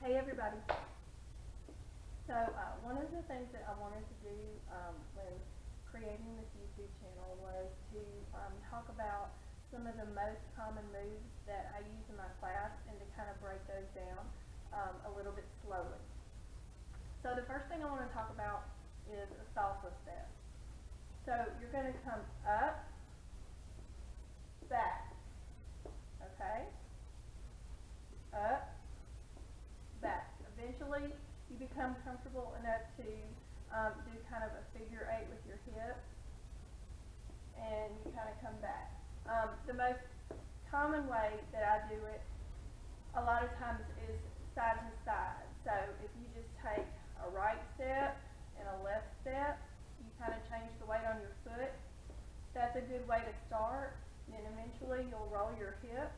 Hey everybody. So one of the things that I wanted to do when creating this YouTube channel was to talk about some of the most common moves that I use in my class and to kind of break those down a little bit slowly. So the first thing I want to talk about is a salsa step. So you're going to come up, back, okay? Up, back. Eventually you become comfortable enough to do kind of a figure 8 with your hips, and you kind of come back. The most common way that I do it a lot of times is side to side. So if you just take a right step and a left step, you kind of change the weight on your foot. That's a good way to start. Then eventually you'll roll your hips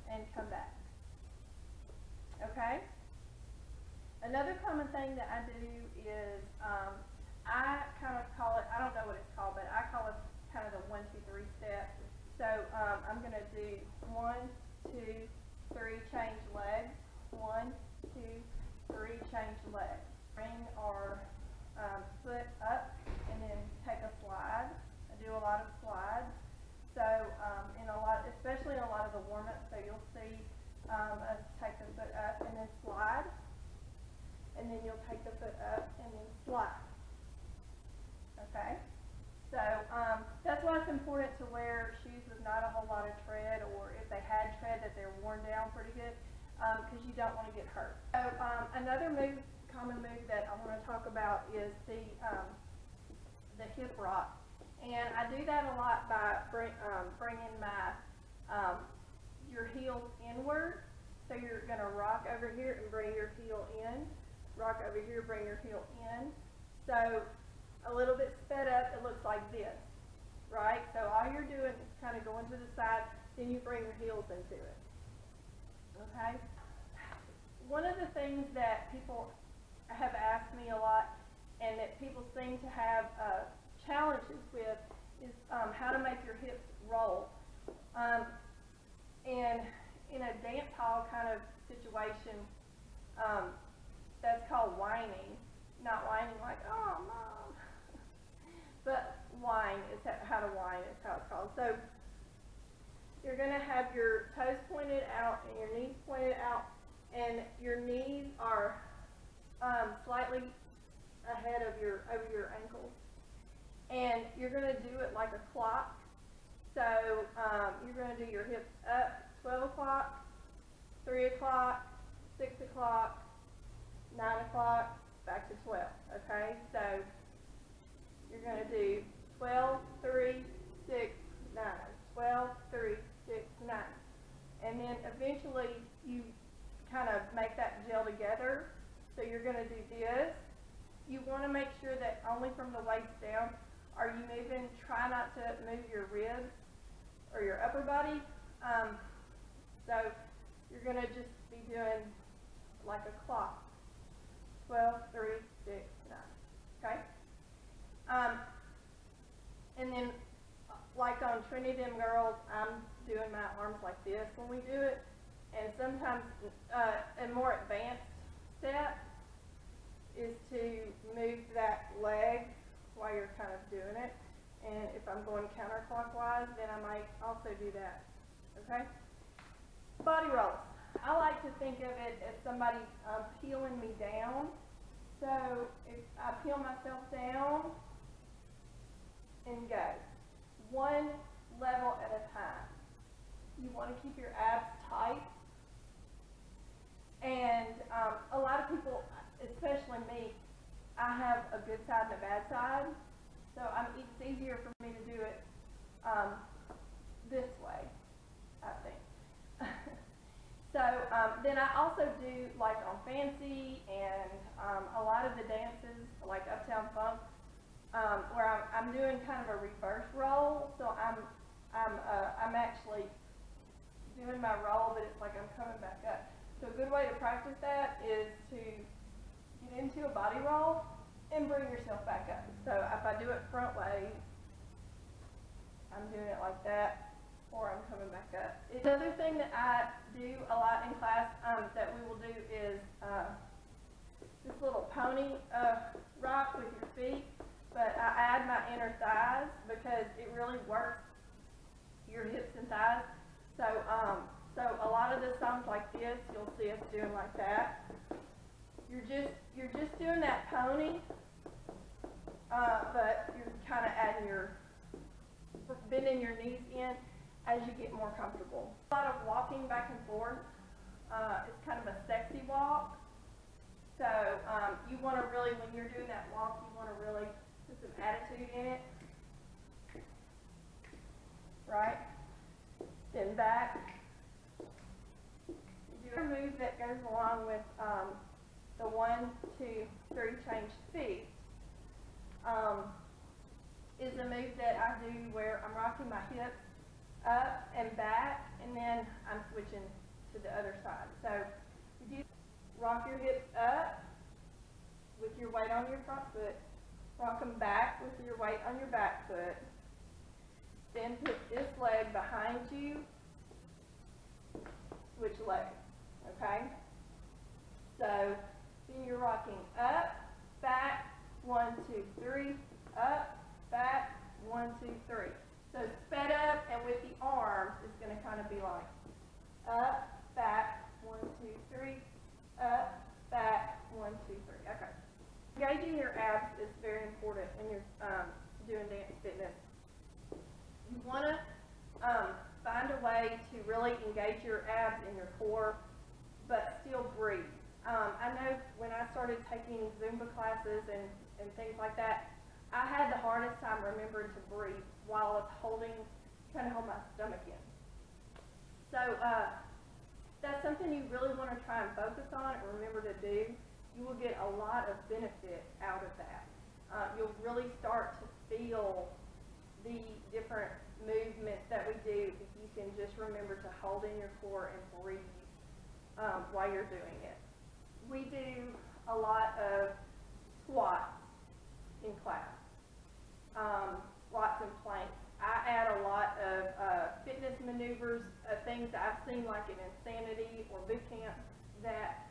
and come back. Okay? Another common thing that I do is I kind of call it, I don't know what it's called, but I call it kind of the 1, 2, 3 step. So I'm going to do 1, 2, 3, change legs. 1, 2, 3, change legs. Bring our foot up and then take a slide. I do a lot of slides. So especially in a lot of the warm-ups, so you'll see us take the foot up and then slide. And then you'll take the foot up and then slide. Okay? So that's why it's important to wear shoes with not a whole lot of tread, or if they had tread, that they're worn down pretty good, because you don't want to get hurt. So another common move that I want to talk about is the hip rock. And I do that a lot by bringing your heels inward. So you're going to rock over here and bring your heel in. Rock over here, bring your heel in. So a little bit sped up, it looks like this, right? So all you're doing is kind of going to the side, then you bring your heels into it. Okay? One of the things that people have asked me a lot, and that people seem to have challenges with, is how to make your hips roll. And in a dance hall kind of situation, that's called whining. Not whining like, oh, mom. But whine is how to whine is how it's called. So you're going to have your toes pointed out and your knees pointed out, and your knees are slightly ahead of your ankles. And you're going to do it like a clock. So you're going to do your hips up 12 o'clock, 3 o'clock, 6 o'clock, 9 o'clock, back to 12. Okay? So you're going to do 12, 3, 6, 9. 12, 3, 6, 9. And then eventually you kind of make that gel together. So you're going to do this. You want to make sure that only from the waist down are you moving. Try not to move your ribs or your upper body. So you're going to just be doing like a clock. 12, 3, 6, 9. Okay? And then, like on Trinity Them Girls, I'm doing my arms like this when we do it. And sometimes a more advanced step is to move that leg while you're kind of doing it. And if I'm going counterclockwise, then I might also do that. Okay? Body rolls. I like to think of it as somebody peeling me down. So if I peel myself down and go. One level at a time. You want to keep your abs tight. And a lot of people, especially me, I have a good side and a bad side. So it's easier for me to do it this way, I think. So then I also do, like on Fancy and a lot of the dances, like Uptown Funk, where I'm doing kind of a reverse roll. So I'm actually doing my roll, but it's like I'm coming back up. So a good way to practice that is to get into a body roll and bring yourself back up. So if I do it front way, I'm doing it like that. or I'm coming back up. Another thing that I do a lot in class that we will do is this little pony rock with your feet, but I add my inner thighs because it really works your hips and thighs. So so a lot of the songs like this, you'll see us doing like that. You're just doing that pony, but you're kind of adding bending your knees in as you get more comfortable. A lot of walking back and forth. It's kind of a sexy walk. So you want to really, when you're doing that walk, you want to really put some attitude in it. Right? Then back. You do a move that goes along with the 1, 2, 3 change feet. Is a move that I do where I'm rocking my hips up and back, and then I'm switching to the other side. So you do rock your hips up with your weight on your front foot, rock them back with your weight on your back foot, then put this leg behind you, switch legs, okay? So then you're rocking up, back, 1, 2, 3, up, back, 1, 2, 3. So sped up, and with the arms, it's going to kind of be like up, back, 1, 2, 3, up, back, 1, 2, 3. Okay. Engaging your abs is very important when you're doing dance fitness. You want to find a way to really engage your abs and your core, but still breathe. I know when I started taking Zumba classes and things like that, I had the hardest time remembering to breathe while I was trying to hold my stomach in. So that's something you really want to try and focus on and remember to do. You will get a lot of benefit out of that. You'll really start to feel the different movements that we do if you can just remember to hold in your core and breathe while you're doing it. We do a lot of squats in class, squats and planks. I add a lot of fitness maneuvers, things that I've seen like in Insanity or boot camp that,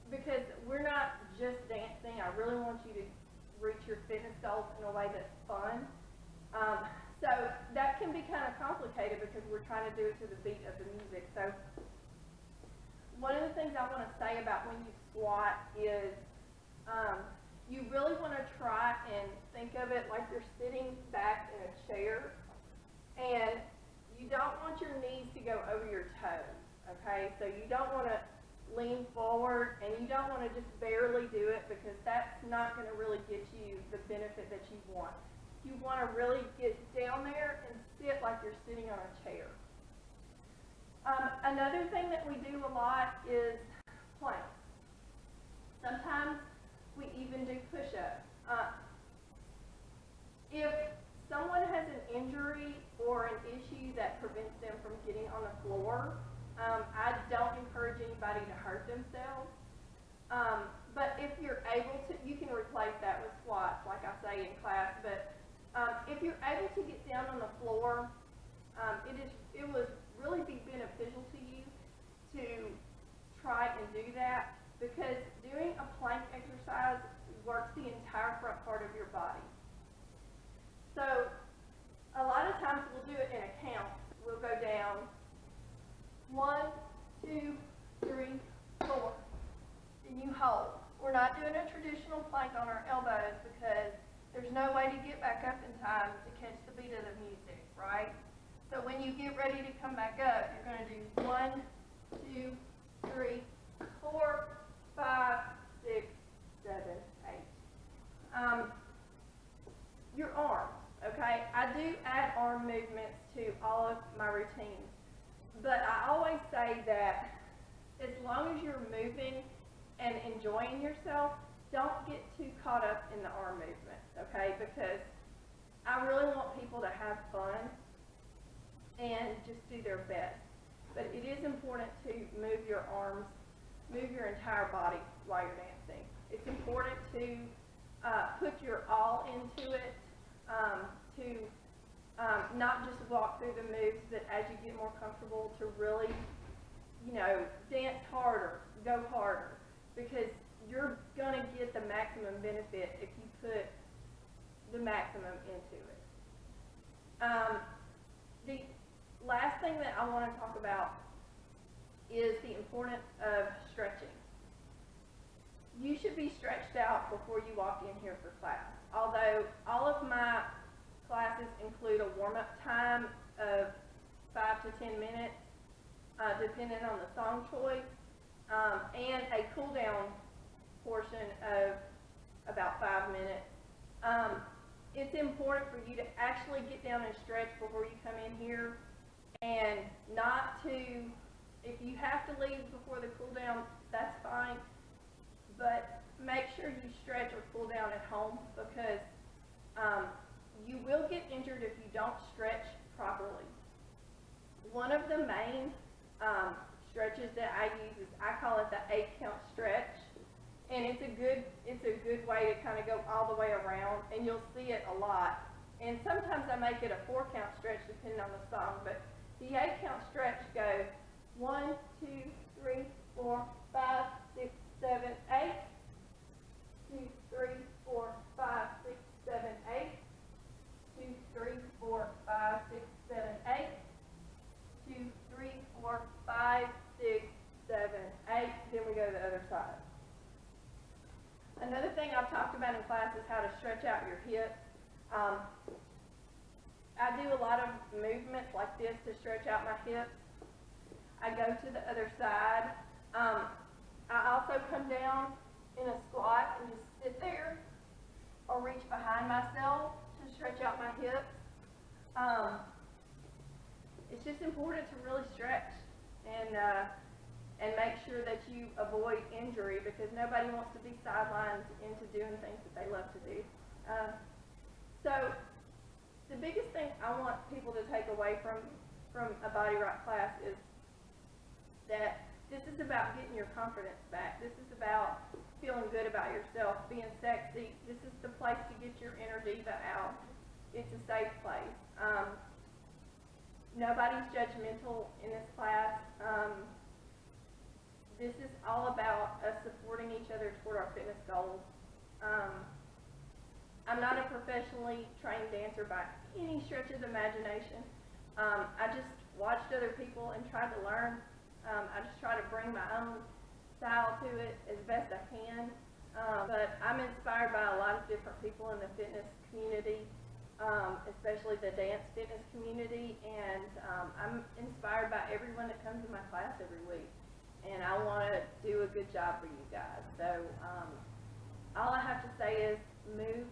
because we're not just dancing, I really want you to reach your fitness goals in a way that's fun. So that can be kind of complicated because we're trying to do it to the beat of the music. So one of the things I want to say about when you squat is you really want to try and think of it like you're sitting back in a chair, and you don't want your knees to go over your toes, okay? So you don't want to lean forward, and you don't want to just barely do it because that's not going to really get you the benefit that you want. You want to really get down there and sit like you're sitting on a chair. Another thing that we do a lot is planks. Sometimes we even do push-ups. If someone has an injury or an issue that prevents them from getting on the floor, I don't encourage anybody to hurt themselves. But if you're able to, you can replace that with squats, like I say in class. But if you're able to get down on the floor, it would really be beneficial to you to try and do that, because doing a plank exercise works the entire front part of your body. So a lot of times we'll do it in a count. We'll go down 1, 2, 3, 4, and you hold. We're not doing a traditional plank on our elbows because there's no way to get back up in time to catch the beat of the music, right? So when you get ready to come back up, you're going to do 1, 2, 3, 4, 5, 6, 7, 8. Your arms, okay? I do add arm movements to all of my routines, but I always say that as long as you're moving and enjoying yourself, don't get too caught up in the arm movements, okay? Because I really want people to have fun and just do their best. But it is important to move your arms, move your entire body while you're dancing. It's important to put your all into it, to not just walk through the moves, but as you get more comfortable to really, dance harder, go harder, because you're gonna get the maximum benefit if you put the maximum into it. The last thing that I want to talk about is the importance of stretching. You should be stretched out before you walk in here for class. Although all of my classes include a warm-up time of 5 to 10 minutes, depending on the song choice, and a cool-down portion of about 5 minutes. It's important for you to actually get down and stretch before you come in here, and not to, if you have to leave before the cool-down, that's fine, but make sure you stretch or cool down at home, because you will get injured if you don't stretch properly. One of the main stretches that I use is, I call it the 8-count stretch, and it's a good way to kind of go all the way around, and you'll see it a lot. And sometimes I make it a 4-count stretch depending on the song, but the 8-count stretch goes 1, 2, 3, 4, 5, 6, 7, 8. 2, 3, 4, 5, 6, 7, 8. 2, 3, 4, 5, 6, 7, 8. 2, 3, 4, 5, 6, 7, 8. Then we go to the other side. Another thing I've talked about in class is how to stretch out your hips. I do a lot of movements like this to stretch out my hips. I go to the other side. I also come down in a squat and just sit there or reach behind myself to stretch out my hips. It's just important to really stretch and make sure that you avoid injury, because nobody wants to be sidelined into doing things that they love to do. So the biggest thing I want people to take away from a Body Rock class is that this is about getting your confidence back. This is about feeling good about yourself, being sexy. This is the place to get your inner diva out. It's a safe place. Nobody's judgmental in this class. This is all about us supporting each other toward our fitness goals. I'm not a professionally trained dancer by any stretch of the imagination. I just watched other people and tried to learn. I just try to bring my own style to it as best I can. But I'm inspired by a lot of different people in the fitness community, especially the dance fitness community, and I'm inspired by everyone that comes to my class every week. And I want to do a good job for you guys. So all I have to say is move